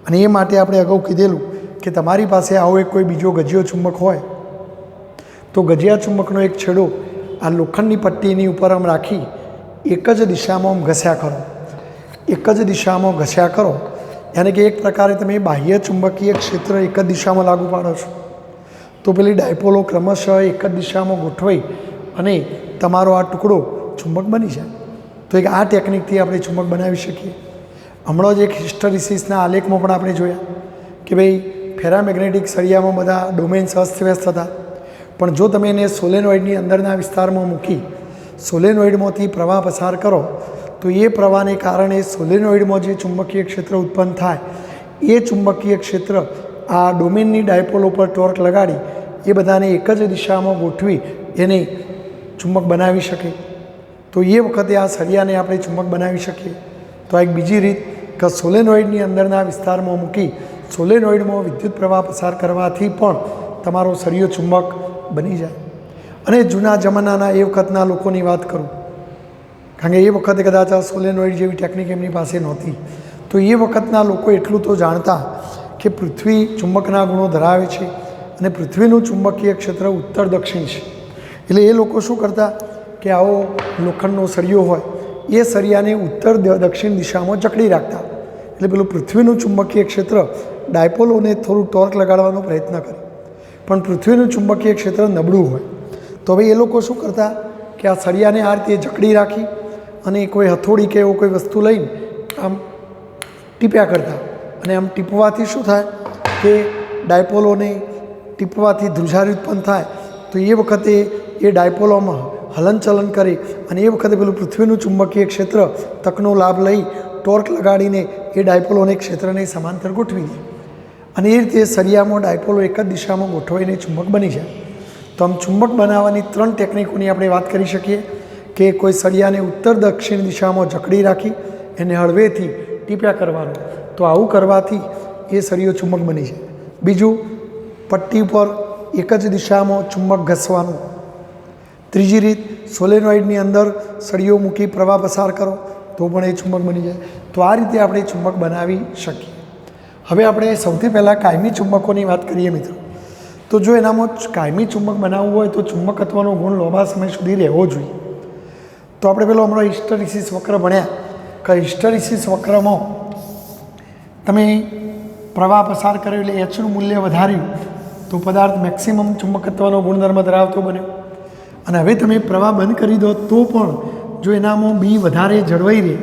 Speaker 1: અને એ માટે આપણે અગાઉ કીધેલું કે તમારી પાસે આવો એક કોઈ બીજો ગજિયો ચુંબક હોય તો ગજિયા ચુંબકનો એક છેડો આ લોખંડની પટ્ટીની ઉપર આમ રાખી એક જ દિશામાં ઘસ્યા કરો. યાની કે એક પ્રકારે તમે બાહ્ય ચુંબકીય ક્ષેત્ર એક જ દિશામાં લાગુ પાડો છો તો પેલી ડાયપોલો ક્રમશઃ એક જ દિશામાં ગોઠવાઈ અને તમારો આ ટુકડો ચુંબક બની જાય. તો એક આ ટેકનિકથી આપણે ચુંબક બનાવી શકીએ. હમણાં જ એક હિસ્ટેરિસિસના આલેખમાં પણ આપણે જોયા કે ભાઈ ફેરામેગ્નેટિક સળિયામાં બધા ડોમેન્સ અસ્તવ્યસ્ત હતા, પણ જો તમે એને સોલેનોઇડની અંદરના વિસ્તારમાં મૂકી સોલેનોઇડમાંથી પ્રવાહ પસાર કરો તો એ પ્રવાહને કારણે સોલેનોઇડમાં જે ચુંબકીય ક્ષેત્ર ઉત્પન્ન થાય એ ચુંબકીય ક્ષેત્ર આ ડોમેનની ડાયપોલ ઉપર ટોર્ક લગાડી એ બધાને એક જ દિશામાં ગોઠવી એને ચુંબક બનાવી શકે. તો એ વખતે આ સળિયાને આપણે ચુંબક બનાવી શકીએ. તો આ એક બીજી રીત કે સોલેનોઇડની અંદરના વિસ્તારમાં મૂકી સોલેનોઇડમાં વિદ્યુત પ્રવાહ પસાર કરવાથી પણ તમારો સળિયો ચુંબક બની જાય. અને જૂના જમાનાના એ વખતના લોકોની વાત કરું, કારણ કે એ વખતે કદાચ આ સોલેનોઇડ જેવી ટેકનિક એમની પાસે નહોતી, તો એ વખતના લોકો એટલું તો જાણતા કે પૃથ્વી ચુંબકના ગુણો ધરાવે છે અને પૃથ્વીનું ચુંબકીય ક્ષેત્ર ઉત્તર દક્ષિણ છે. એટલે એ લોકો શું કરતા કે આવો લોખંડનો સળિયો હોય એ સળિયાને ઉત્તર દક્ષિણ દિશામાં જકડી રાખતા. એટલે પેલું પૃથ્વીનું ચુંબકીય ક્ષેત્ર ડાયપોલોને થોડું ટોર્ક લગાડવાનો પ્રયત્ન કરે, પણ પૃથ્વીનું ચુંબકીય ક્ષેત્ર નબળું હોય તો હવે એ લોકો શું કરતા કે આ સળિયાને આ રીતે જકડી રાખી અને કોઈ હથોડી કે એવો કોઈ વસ્તુ લઈને આમ ટીપ્યા કરતા. અને આમ ટીપવાથી શું થાય કે ડાયપોલોને ટીપવાથી ધ્રુજારી ઉત્પન્ન થાય તો એ વખતે એ ડાયપોલોમાં હલનચલન કરે અને એ વખતે પેલું પૃથ્વીનું ચુંબકીય ક્ષેત્ર તકનો લાભ લઈ ટોર્ક લગાડીને એ ડાયપોલોને ક્ષેત્રને સમાંતર ગોઠવી દે અને એ રીતે સળિયામાં ડાયપોલો એક જ દિશામાં ગોઠવાઈને ચુંબક બની જાય. તો આમ ચુંબક બનાવવાની 3 ટેકનિકોની આપણે વાત કરી શકીએ કે કોઈ સળિયાને ઉત્તર દક્ષિણ દિશામાં જકડી રાખી એને હળવેથી ટીપ્યા કરવાનું, તો આવું કરવાથી એ સળિયો ચુંબક બની જાય. બીજું, પટ્ટી પર એક જ દિશામાં ચુંબક ઘસવાનું. ત્રીજી રીત, સોલેનોઇડની અંદર સળિયો મૂકી પ્રવાહ પસાર કરો તો પણ એ ચુંબક બની જાય. તો આ રીતે આપણે ચુંબક બનાવી શકીએ. હવે આપણે સૌથી પહેલાં કાયમી ચુંબકોની વાત કરીએ મિત્રો. તો જો એનામાં કાયમી ચુંબક બનાવવું હોય તો ચુંબકત્વનો ગુણ લાંબા સમય સુધી રહેવો જોઈએ. તો આપણે પેલો હમણાં હિસ્ટેરિસિસ વક્ર ભણ્યા કે હિસ્ટેરિસિસ વક્રમાં તમે પ્રવાહ પસાર કર્યો એટલે એચનું મૂલ્ય વધાર્યું તો પદાર્થ મેક્સિમમ ચુંબકત્વનો ગુણધર્મ ધરાવતો બન્યો. અને હવે તમે પ્રવાહ બંધ કરી દો તો પણ જો એનામાં બી વધારે જળવાઈ રહે,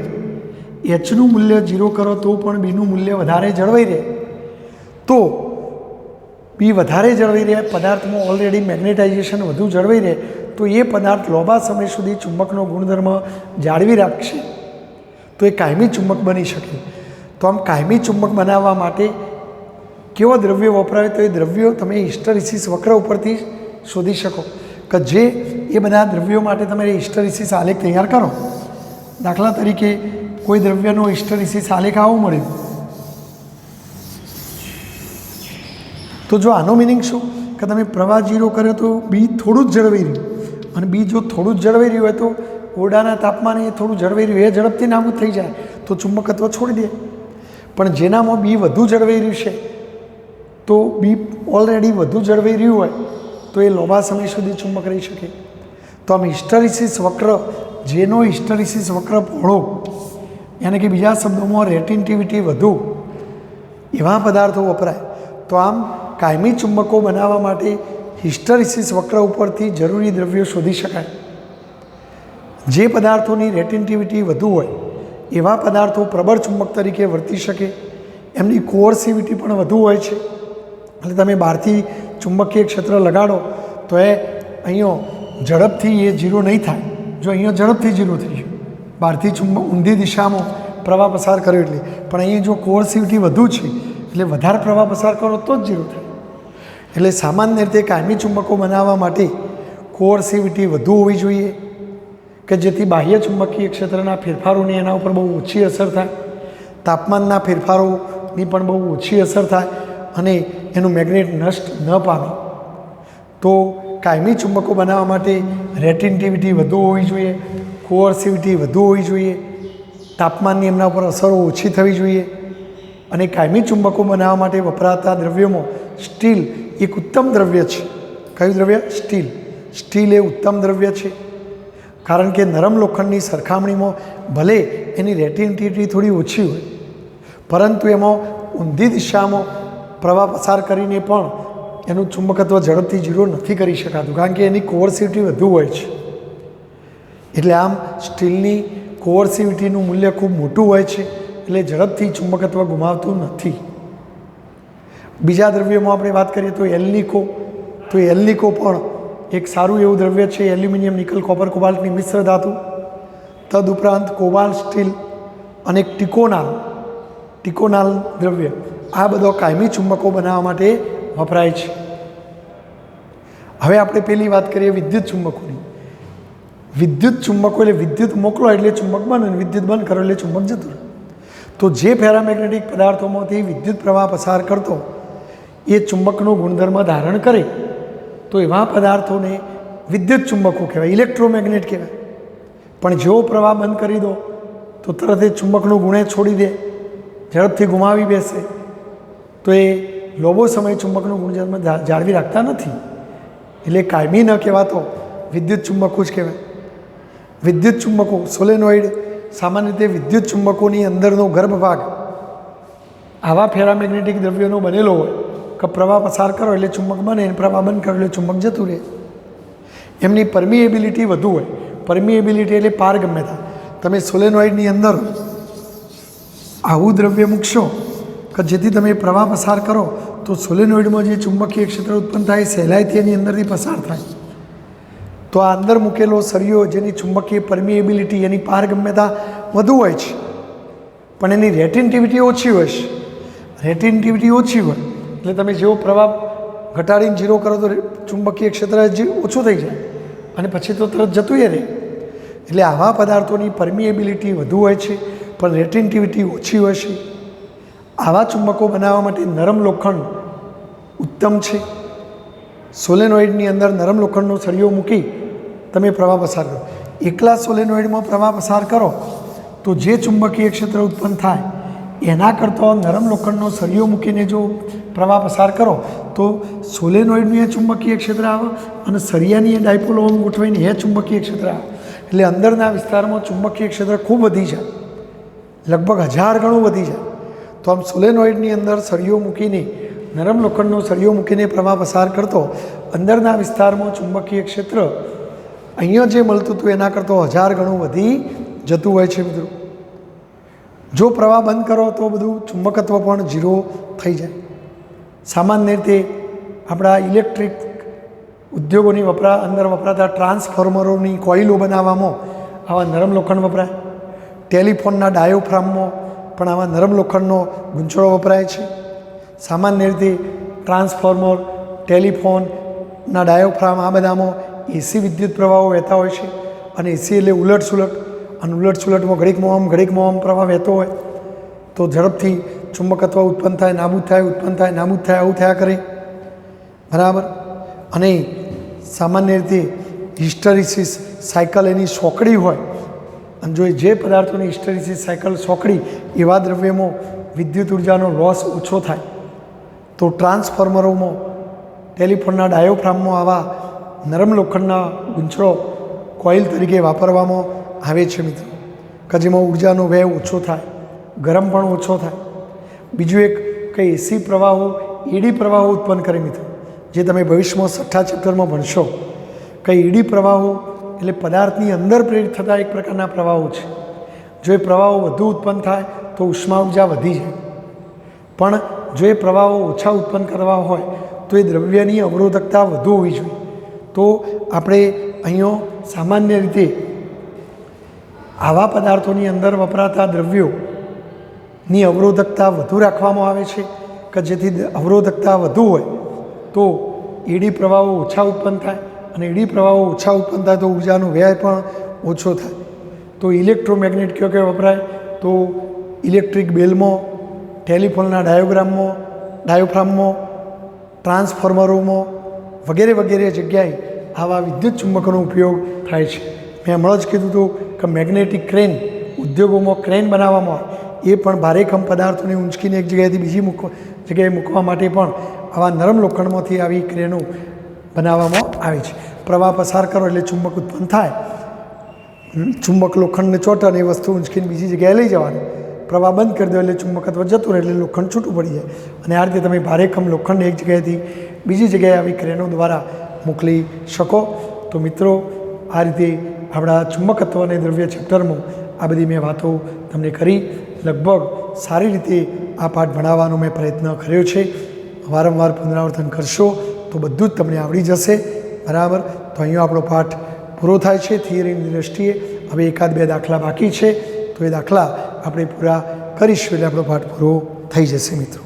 Speaker 1: એચનું મૂલ્ય 0 કરો તો પણ બીનું મૂલ્ય વધારે જળવાઈ રહે, તો બી વધારે જળવાઈ રહે, પદાર્થમાં ઓલરેડી મેગ્નેટાઇઝેશન વધુ જળવાઈ રહે તો એ પદાર્થ લાંબા સમય સુધી ચુંબકનો ગુણધર્મ જાળવી રાખશે તો એ કાયમી ચુંબક બની શકે. તો આમ કાયમી ચુંબક બનાવવા માટે કેવા દ્રવ્યો વપરાય તો એ દ્રવ્યો તમે હિસ્ટેરિસિસ વક્ર ઉપરથી શોધી શકો કે જે એ બધા દ્રવ્યો માટે તમે હિસ્ટેરિસિસ આલેખ તૈયાર કરો. દાખલા તરીકે કોઈ દ્રવ્યનો હિસ્ટેરિસિસ આલેખ આવો મળ્યો તો જો આનો મિનિંગ શું કે તમે પ્રવાહ 0 કર્યો તો બી થોડું જ જળવાઈ રહ્યું, અને બી જો થોડું જ જળવાઈ રહ્યું હોય તો ઓરડાના તાપમાને એ થોડું જળવાઈ રહ્યું એ ઝડપથી નાબૂદ થઈ જાય તો ચુંબકત્વ છોડી દે. પણ જેનામાં બી વધુ જળવાઈ રહ્યું છે તો બી ઓલરેડી વધુ જળવાઈ રહ્યું હોય તો એ લાંબા સમય સુધી ચુંબક રહી શકે. તો આમ હિસ્ટેરિસિસ વક્ર, જેનો હિસ્ટેરિસિસ વક્ર પહોળો યાની કે બીજા શબ્દોમાં રેટિન્ટિવિટી વધુ એવા પદાર્થો વપરાય. તો આમ કાયમી ચુંબકો બનાવવા માટે હિસ્ટરેસિસ વક્ર ઉપરથી જરૂરી દ્રવ્યો શોધી શકાય. જે પદાર્થોની રેટિનિટિવિટી વધુ હોય એવા પદાર્થો પ્રબળ ચુંબક તરીકે વર્તી શકે, એમની કોઅર્સિવિટી પણ વધુ હોય છે. એટલે તમે બહારથી ચુંબકીય ક્ષેત્ર લગાડો તો એ અહીંયા ઝડપથી એ ઝીરો નહીં થાય. જો અહીંયા ઝડપથી ઝીરો થઈ ગયું, બહારથી ઊંધી દિશામાં પ્રવાહ પસાર કર્યો એટલે, પણ અહીંયા જો કોઅર્સિવિટી વધુ છે એટલે વધારે પ્રવાહ પસાર કરો તો જ ઝીરો થાય. એટલે સામાન્ય રીતે કાયમી ચુંબકો બનાવવા માટે કોઅર્સિવિટી વધુ હોવી જોઈએ કે જેથી બાહ્ય ચુંબકીય ક્ષેત્રના ફેરફારોની એના ઉપર બહુ ઓછી અસર થાય, તાપમાનના ફેરફારોની પણ બહુ ઓછી અસર થાય અને એનું મેગ્નેટ નષ્ટ ન પામે. તો કાયમી ચુંબકો બનાવવા માટે રેટિનિટિવિટી વધુ હોવી જોઈએ, કોઅર્સિવિટી વધુ હોવી જોઈએ, તાપમાનની એમના ઉપર અસરો ઓછી થવી જોઈએ. અને કાયમી ચુંબકો બનાવવા માટે વપરાતા દ્રવ્યોમાં સ્ટીલ એક ઉત્તમ દ્રવ્ય છે. કયું દ્રવ્ય? સ્ટીલ. સ્ટીલ એ ઉત્તમ દ્રવ્ય છે કારણ કે નરમ લોખંડની સરખામણીમાં ભલે એની રેટિનિટિવિટી થોડી ઓછી હોય પરંતુ એમાં ઊંધી દિશામાં પ્રવાહ પસાર કરીને પણ એનું ચુંબકત્વ ઝડપથી ઝીરો નથી કરી શકાતું કારણ કે એની કોઅર્સિવિટી વધુ હોય છે. એટલે આમ સ્ટીલની કોઅર્સિવિટીનું મૂલ્ય ખૂબ મોટું હોય છે એટલે ઝડપથી ચુંબકત્વ ગુમાવતું નથી. બીજા દ્રવ્યોમાં આપણે વાત કરીએ તો એલ્નિકો. તો એલ્નિકો પણ એક સારું એવું દ્રવ્ય છે. એલ્યુમિનિયમ, નિકલ, કોપર, કોબાલ્ટની મિશ્ર ધાતુ. તદુપરાંત કોબાલ્ટ સ્ટીલ અને ટિકોનાલ દ્રવ્ય, આ બધો કાયમી ચુંબકો બનાવવા માટે વપરાય છે. હવે આપણે પેલી વાત કરીએ વિદ્યુત ચુંબકોની. વિદ્યુત ચુંબકો એટલે વિદ્યુત મોકલો એટલે ચુંબક બને, વિદ્યુત બંધ કરો એટલે ચુંબક જતું રહે. તો જે પેરામેગ્નેટિક પદાર્થોમાંથી વિદ્યુત પ્રવાહ પસાર કરતો એ ચુંબકનો ગુણધર્મ ધારણ કરે તો એવા પદાર્થોને વિદ્યુત ચુંબકો કહેવાય, ઇલેક્ટ્રોમેગ્નેટ કહેવાય. પણ જેવો પ્રવાહ બંધ કરી દો તો તરત એ ચુંબકનો ગુણે છોડી દે, ઝડપથી ગુમાવી બેસે તો એ લાંબો સમય ચુંબકનો ગુણધર્મ જાળવી રાખતા નથી. એટલે કાયમી ન કહેવાતો વિદ્યુત ચુંબકો જ કહેવાય. વિદ્યુત ચુંબકો સોલેનોઇડ સામાન્ય રીતે વિદ્યુત ચુંબકોની અંદરનો ગર્ભ ભાગ આવા પેરામેગ્નેટિક દ્રવ્યોનો બનેલો હોય કે પ્રવાહ પસાર કરો એટલે ચુંબક બને, પ્રવાહ બંધ કરો એટલે ચુંબક જતું રહે. એમની પરમિએબિલિટી વધુ હોય. પરમિએબિલિટી એટલે પારગમ્યતા. તમે સોલેનોઇડની અંદર આવું દ્રવ્ય મૂકશો કે જેથી તમે પ્રવાહ પસાર કરો તો સોલેનોઇડમાં જે ચુંબકીય ક્ષેત્ર ઉત્પન્ન થાય સહેલાઈથી એની અંદરથી પસાર થાય. તો આ અંદર મૂકેલો સળિયો જેની ચુંબકીય પરમિએબિલિટી એની પારગમ્યતા વધુ હોય છે પણ એની રેટિનિટિવિટી ઓછી હોય છે. રેટિનિટિવિટી ઓછી હોય એટલે તમે જેવો પ્રવાહ ઘટાડીને ઝીરો કરો તો ચુંબકીય ક્ષેત્ર ઓછું થઈ જાય અને પછી તો તરત જતું રહે. એટલે આવા પદાર્થોની પરમિએબિલિટી વધુ હોય છે પણ રેટિનિટિવિટી ઓછી હોય છે. આવા ચુંબકો બનાવવા માટે નરમ લોખંડ ઉત્તમ છે. સોલેનોઇડની અંદર નરમ લોખંડનો સળિયો મૂકી તમે પ્રવાહ પસાર કરો. એકલા સોલેનોઇડમાં પ્રવાહ પસાર કરો તો જે ચુંબકીય ક્ષેત્ર ઉત્પન્ન થાય એના કરતાં નરમ લોખંડનો સળિયો મૂકીને જો પ્રવાહ પસાર કરો તો સોલેનોઇડનું એ ચુંબકીય ક્ષેત્ર આવે અને સળિયાની એ ડાયપોલ ઓમ ગોઠવાઈને એ ચુંબકીય ક્ષેત્ર આવે. એટલે અંદરના વિસ્તારમાં ચુંબકીય ક્ષેત્ર ખૂબ વધી જાય, લગભગ 1000 ગણું વધી જાય. તો આમ સોલેનોઇડની અંદર સળિયો મૂકીને નરમ લોખંડનો સળિયો મૂકીને પ્રવાહ પસાર કરતો અંદરના વિસ્તારમાં ચુંબકીય ક્ષેત્ર અહીંયા જે મળતું હતું એના કરતાં 1000 ગણું વધી જતું હોય છે. મિત્રો જો પ્રવાહ બંધ કરો તો બધું ચુંબકત્વ પણ ઝીરો થઈ જાય. સામાન્ય રીતે આપણા ઇલેક્ટ્રિક ઉદ્યોગોની અંદર વપરાતા ટ્રાન્સફોર્મરોની કોઇલો બનાવવામાં આવા નરમ લોખંડ વપરાય. ટેલિફોનના ડાયોફ્રામમાં પણ આવા નરમ લોખંડનો ગૂંચળો વપરાય છે. સામાન્ય રીતે ટ્રાન્સફોર્મર, ટેલિફોનના ડાયોફ્રામ આ બધામાં એસી વિદ્યુત પ્રવાહો વહેતા હોય છે અને એસી એટલે ઉલટસુલટ અને ઉલટસુલટમાં ઘડીકમાં આમ પ્રવાહ વહેતો હોય તો ઝડપથી ચુંબકત્વ ઉત્પન્ન થાય, નાબૂદ થાય, ઉત્પન્ન થાય, નાબૂદ થાય, આવું થયા કરે. બરાબર. અને સામાન્ય રીતે હિસ્ટરેસિસ સાયકલ એની સોકડી હોય અને જો જે પદાર્થોની હિસ્ટરેસિસ સાયકલ સોકડી એવા દ્રવ્યમાં વિદ્યુત ઉર્જાનો લોસ ઓછો થાય. તો ટ્રાન્સફોર્મરોમાં, ટેલિફોનના ડાયોફ્રામમાં આવા નરમ લોખંડના ગૂંચળો કોઇલ તરીકે વાપરવામાં આવે છે. મિત્રો કે જેમાં ઉર્જાનો વ્યય ઓછો થાય, ગરમ પણ ઓછો થાય. બીજું એક કે એસી પ્રવાહો એડી પ્રવાહો ઉત્પન્ન કરે મિત્રો, જે તમે ભવિષ્યમાં 6થા ચેપ્ટરમાં ભણશો કે ઈડી પ્રવાહો એટલે પદાર્થની અંદર પ્રેરિત થતા એક પ્રકારના પ્રવાહો છે. જો એ પ્રવાહો વધુ ઉત્પન્ન થાય તો ઉષ્મા ઉર્જા વધી જાય, પણ જો એ પ્રવાહો ઓછા ઉત્પન્ન કરવા હોય તો એ દ્રવ્યની અવરોધકતા વધુ હોવી જોઈએ. તો આપણે અહીંયા સામાન્ય રીતે આવા પદાર્થોની અંદર વપરાતા દ્રવ્યોની અવરોધકતા વધુ રાખવામાં આવે છે કે જેથી અવરોધકતા વધુ હોય તો ઈડી પ્રવાહો ઓછા ઉત્પન્ન થાય, અને ઈડી પ્રવાહો ઓછા ઉત્પન્ન થાય તો ઉર્જાનો વ્યય પણ ઓછો થાય. તો ઇલેક્ટ્રોમેગ્નેટ કયો કે વપરાય તો ઇલેક્ટ્રિક બેલમાં, ટેલિફોનના ડાયોફ્રામમાં, ટ્રાન્સફોર્મરોમાં વગેરે વગેરે જગ્યાએ આવા વિદ્યુત ચુંબકોનો ઉપયોગ થાય છે. મેં હમણાં જ કીધું હતું કે મેગ્નેટિક ક્રેન ઉદ્યોગોમાં ક્રેન બનાવવામાં આવે, એ પણ ભારેખમ પદાર્થોને ઊંચકીને એક જગ્યાએથી બીજી જગ્યાએ મૂકવા માટે પણ આવા નરમ લોખંડમાંથી આવી ક્રેનો બનાવવામાં આવે છે. પ્રવાહ પસાર કરો એટલે ચુંબક ઉત્પન્ન થાય, ચુંબક લોખંડને ચોટે અને એ વસ્તુ ઊંચકીને બીજી જગ્યાએ લઈ જવાની. પ્રવાહ બંધ કરી દો એટલે ચુંબકત્વ જતું રહે એટલે લોખંડ છૂટું પડી જાય, અને આ રીતે તમે ભારેખમ લોખંડને એક જગ્યાએથી બીજી જગ્યાએ આવી ક્રેનો દ્વારા મોકલી શકો. તો મિત્રો, આ રીતે આપણા ચુંબકત્વ અને દ્રવ્ય ચેપ્ટરમાં આ બધી મેં વાતો તમને કરી. લગભગ સારી રીતે આ પાઠ ભણાવવાનો મેં પ્રયત્ન કર્યો છે. વારંવાર પુનરાવર્તન કરશો તો બધું જ તમને આવડી જશે. બરાબર? તો અહીંયા આપણો પાઠ પૂરો થાય છે થિયરીની દૃષ્ટિએ. હવે 1-2 દાખલા બાકી છે, તો એ દાખલા આપણે પૂરા કરીશું એટલે આપણો પાઠ પૂરો થઈ જશે મિત્રો.